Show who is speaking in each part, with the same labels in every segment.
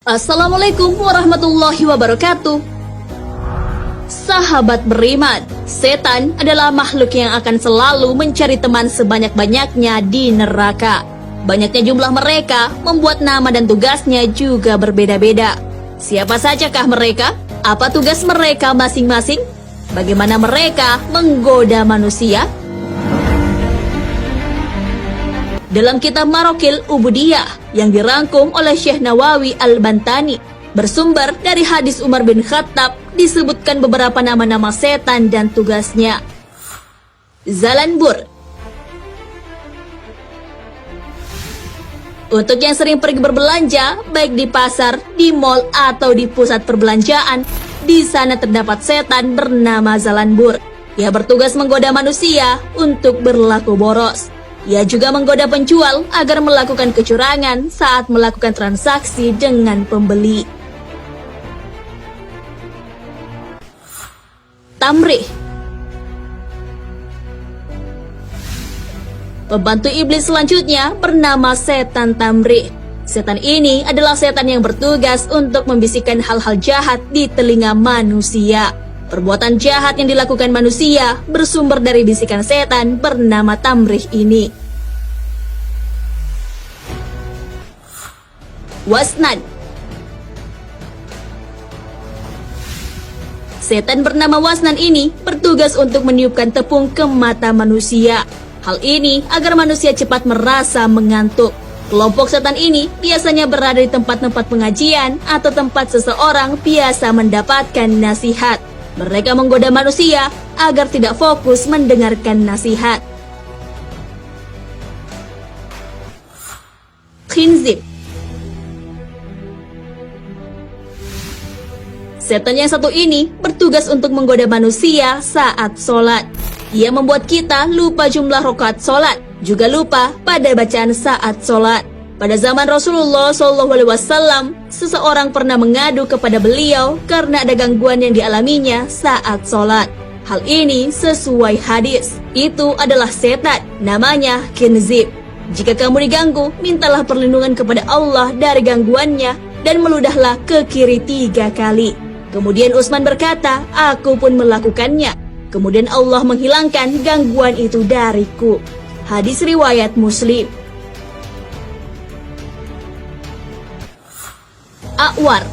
Speaker 1: Assalamualaikum warahmatullahi wabarakatuh. Sahabat beriman, setan adalah makhluk yang akan selalu mencari teman sebanyak-banyaknya di neraka. Banyaknya jumlah mereka membuat nama dan tugasnya juga berbeda-beda. Siapa sajakah mereka? Apa tugas mereka masing-masing? Bagaimana mereka menggoda manusia? Dalam kitab Marokil Ubudiyah yang dirangkum oleh Syekh Nawawi Al-Bantani, bersumber dari hadis Umar bin Khattab, disebutkan beberapa nama-nama setan dan tugasnya. Zalanbur. Untuk yang sering pergi berbelanja, baik di pasar, di mall, atau di pusat perbelanjaan, di sana terdapat setan bernama Zalanbur. Ia bertugas menggoda manusia untuk berlaku boros. Ia juga menggoda penjual agar melakukan kecurangan saat melakukan transaksi dengan pembeli. Tamrih. Pembantu iblis selanjutnya bernama setan Tamrih. Setan ini adalah setan yang bertugas untuk membisikkan hal-hal jahat di telinga manusia. Perbuatan jahat yang dilakukan manusia bersumber dari bisikan setan bernama Tamrih ini. Wasnan. Setan bernama Wasnan ini bertugas untuk meniupkan tepung ke mata manusia. Hal ini agar manusia cepat merasa mengantuk. Kelompok setan ini biasanya berada di tempat-tempat pengajian atau tempat seseorang biasa mendapatkan nasihat. Mereka menggoda manusia agar tidak fokus mendengarkan nasihat. Khinzib. Setan yang satu ini bertugas untuk menggoda manusia saat sholat. Ia membuat kita lupa jumlah rakaat sholat, juga lupa pada bacaan saat sholat. Pada zaman Rasulullah SAW, seseorang pernah mengadu kepada beliau karena ada gangguan yang dialaminya saat sholat. Hal ini sesuai hadis. Itu adalah setan, namanya Khinzib. Jika kamu diganggu, mintalah perlindungan kepada Allah dari gangguannya dan meludahlah ke kiri 3 kali. Kemudian Utsman berkata, aku pun melakukannya. Kemudian Allah menghilangkan gangguan itu dariku. Hadis riwayat Muslim. A'war.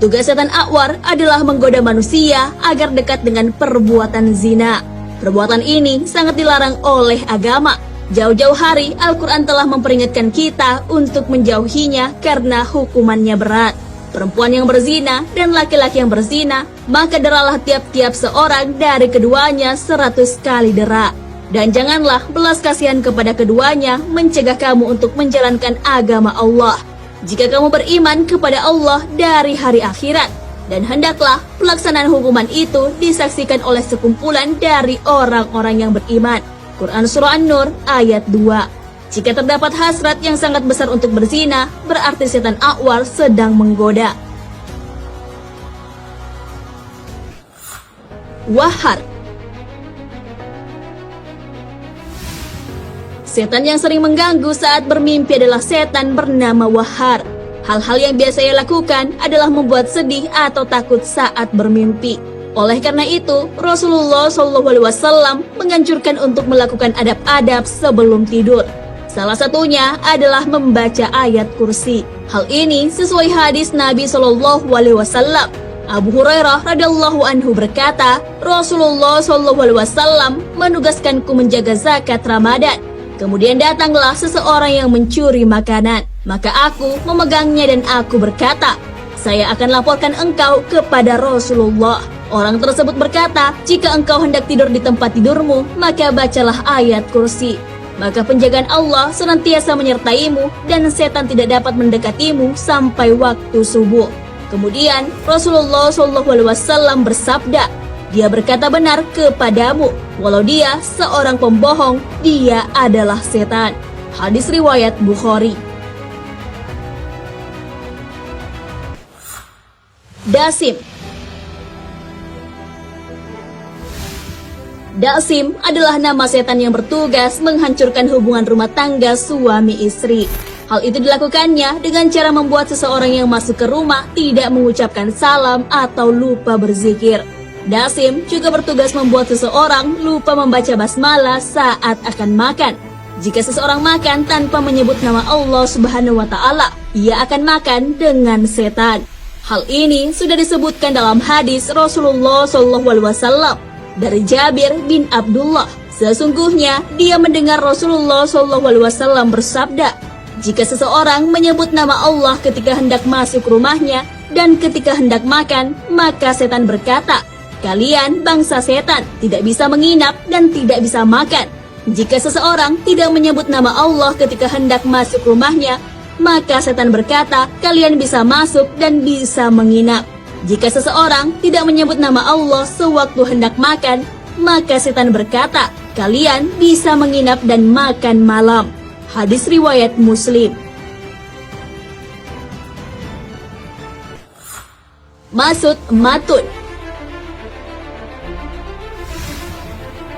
Speaker 1: Tugas setan A'war adalah menggoda manusia agar dekat dengan perbuatan zina. Perbuatan ini sangat dilarang oleh agama. Jauh-jauh hari Al-Quran telah memperingatkan kita untuk menjauhinya karena hukumannya berat. Perempuan yang berzina dan laki-laki yang berzina, maka deralah tiap-tiap seorang dari keduanya 100 kali dera. Dan janganlah belas kasihan kepada keduanya mencegah kamu untuk menjalankan agama Allah. Jika kamu beriman kepada Allah dari hari akhirat, dan hendaklah pelaksanaan hukuman itu disaksikan oleh sekumpulan dari orang-orang yang beriman. Quran Surah An-Nur ayat 2. Jika terdapat hasrat yang sangat besar untuk berzina, berarti setan A'war sedang menggoda. Wahar. Setan yang sering mengganggu saat bermimpi adalah setan bernama Wahar. Hal-hal yang biasa ia lakukan adalah membuat sedih atau takut saat bermimpi. Oleh karena itu, Rasulullah SAW menganjurkan untuk melakukan adab-adab sebelum tidur. Salah satunya adalah membaca ayat kursi. Hal ini sesuai hadis Nabi SAW. Abu Hurairah radhiyallahu anhu berkata, Rasulullah SAW menugaskanku menjaga zakat Ramadan. Kemudian datanglah seseorang yang mencuri makanan. Maka aku memegangnya dan aku berkata, saya akan laporkan engkau kepada Rasulullah. Orang tersebut berkata, jika engkau hendak tidur di tempat tidurmu, maka bacalah ayat kursi. Maka penjagaan Allah senantiasa menyertaimu dan setan tidak dapat mendekatimu sampai waktu subuh. Kemudian Rasulullah SAW bersabda, dia berkata benar kepadamu, walau dia seorang pembohong, dia adalah setan. Hadis riwayat Bukhari. Dasim. Dasim adalah nama setan yang bertugas menghancurkan hubungan rumah tangga suami istri. Hal itu dilakukannya dengan cara membuat seseorang yang masuk ke rumah tidak mengucapkan salam atau lupa berzikir. Dasim juga bertugas membuat seseorang lupa membaca basmalah saat akan makan. Jika seseorang makan tanpa menyebut nama Allah Subhanahu wa Ta'ala, ia akan makan dengan setan. Hal ini sudah disebutkan dalam hadis Rasulullah SAW dari Jabir bin Abdullah. Sesungguhnya dia mendengar Rasulullah SAW bersabda, jika seseorang menyebut nama Allah ketika hendak masuk rumahnya dan ketika hendak makan, maka setan berkata, kalian bangsa setan tidak bisa menginap dan tidak bisa makan. Jika seseorang tidak menyebut nama Allah ketika hendak masuk rumahnya, maka setan berkata, kalian bisa masuk dan bisa menginap. Jika seseorang tidak menyebut nama Allah sewaktu hendak makan, maka setan berkata, kalian bisa menginap dan makan malam. Hadis riwayat Muslim. Maksud matun.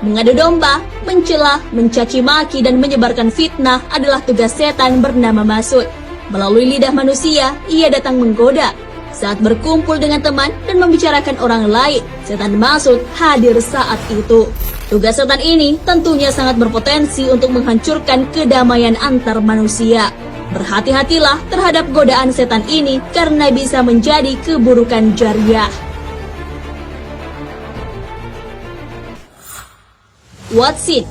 Speaker 1: Mengadu domba, mencela, mencaci maki dan menyebarkan fitnah adalah tugas setan bernama Masud. Melalui lidah manusia, ia datang menggoda. Saat berkumpul dengan teman dan membicarakan orang lain, setan Masud hadir saat itu. Tugas setan ini tentunya sangat berpotensi untuk menghancurkan kedamaian antar manusia. Berhati-hatilah terhadap godaan setan ini karena bisa menjadi keburukan jariah. Watsin.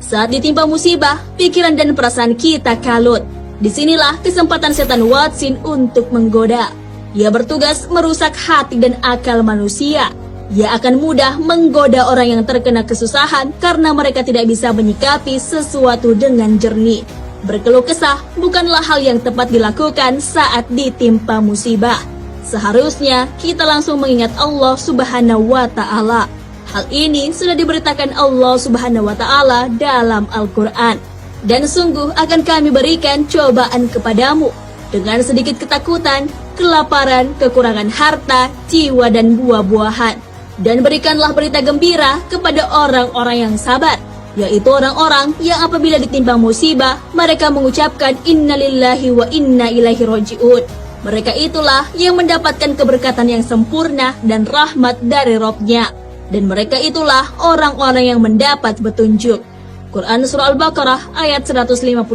Speaker 1: Saat ditimpa musibah, pikiran dan perasaan kita kalut. Disinilah kesempatan setan Watsin untuk menggoda. Ia bertugas merusak hati dan akal manusia. Ia akan mudah menggoda orang yang terkena kesusahan karena mereka tidak bisa menyikapi sesuatu dengan jernih. Berkeluh kesah bukanlah hal yang tepat dilakukan saat ditimpa musibah. Seharusnya kita langsung mengingat Allah Subhanahu wa Ta'ala. Hal ini sudah diberitakan Allah Subhanahu wa Ta'ala dalam Al-Quran. Dan sungguh akan kami berikan cobaan kepadamu dengan sedikit ketakutan, kelaparan, kekurangan harta, jiwa dan buah-buahan. Dan berikanlah berita gembira kepada orang-orang yang sabar, yaitu orang-orang yang apabila ditimpa musibah, mereka mengucapkan innalillahi wa inna ilaihi roji'un. Mereka itulah yang mendapatkan keberkatan yang sempurna dan rahmat dari Rabb-Nya. Dan mereka itulah orang-orang yang mendapat petunjuk. Quran Surah Al-Baqarah ayat 155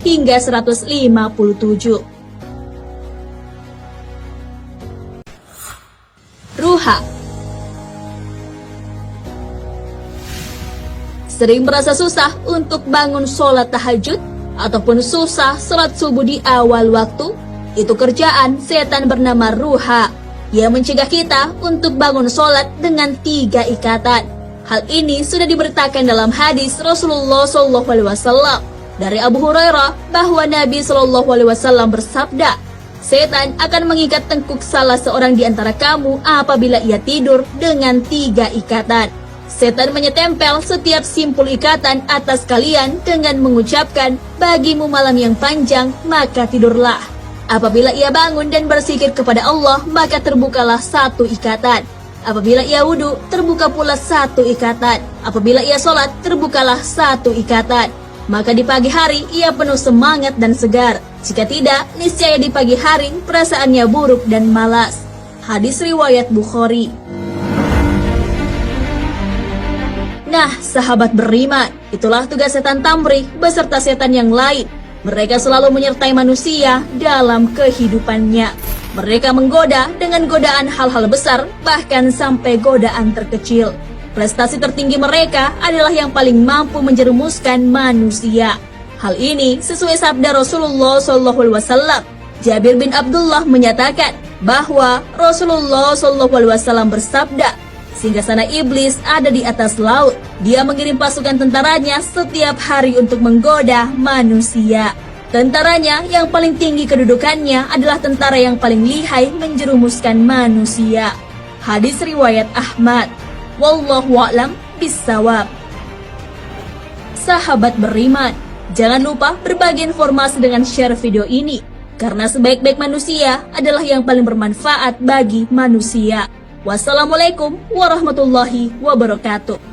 Speaker 1: hingga 157. Ruha. Sering merasa susah untuk bangun sholat tahajud ataupun susah sholat subuh di awal waktu? Itu kerjaan setan bernama Ruha. Ia mencegah kita untuk bangun sholat dengan 3 ikatan. Hal ini sudah diberitakan dalam hadis Rasulullah SAW dari Abu Hurairah bahwa Nabi SAW bersabda, setan akan mengikat tengkuk salah seorang di antara kamu apabila ia tidur dengan 3 ikatan. Setan menyetempel setiap simpul ikatan atas kalian dengan mengucapkan, bagimu malam yang panjang, maka tidurlah. Apabila ia bangun dan berzikir kepada Allah, maka terbukalah 1 ikatan. Apabila ia wudhu, terbuka pula 1 ikatan. Apabila ia sholat, terbukalah 1 ikatan. Maka di pagi hari ia penuh semangat dan segar. Jika tidak, niscaya di pagi hari perasaannya buruk dan malas. Hadis riwayat Bukhari. Nah, sahabat beriman, itulah tugas setan tamrih beserta setan yang lain. Mereka selalu menyertai manusia dalam kehidupannya. Mereka menggoda dengan godaan hal-hal besar, bahkan sampai godaan terkecil. Prestasi tertinggi mereka adalah yang paling mampu menjerumuskan manusia. Hal ini sesuai sabda Rasulullah SAW. Jabir bin Abdullah menyatakan bahwa Rasulullah SAW bersabda, singgasana iblis ada di atas laut. Dia mengirim pasukan tentaranya setiap hari untuk menggoda manusia. Tentaranya yang paling tinggi kedudukannya adalah tentara yang paling lihai menjerumuskan manusia. Hadis riwayat Ahmad. Wallahu a'lam bissawab. Sahabat beriman, jangan lupa berbagi informasi dengan share video ini. Karena sebaik-baik manusia adalah yang paling bermanfaat bagi manusia. Wassalamualaikum warahmatullahi wabarakatuh.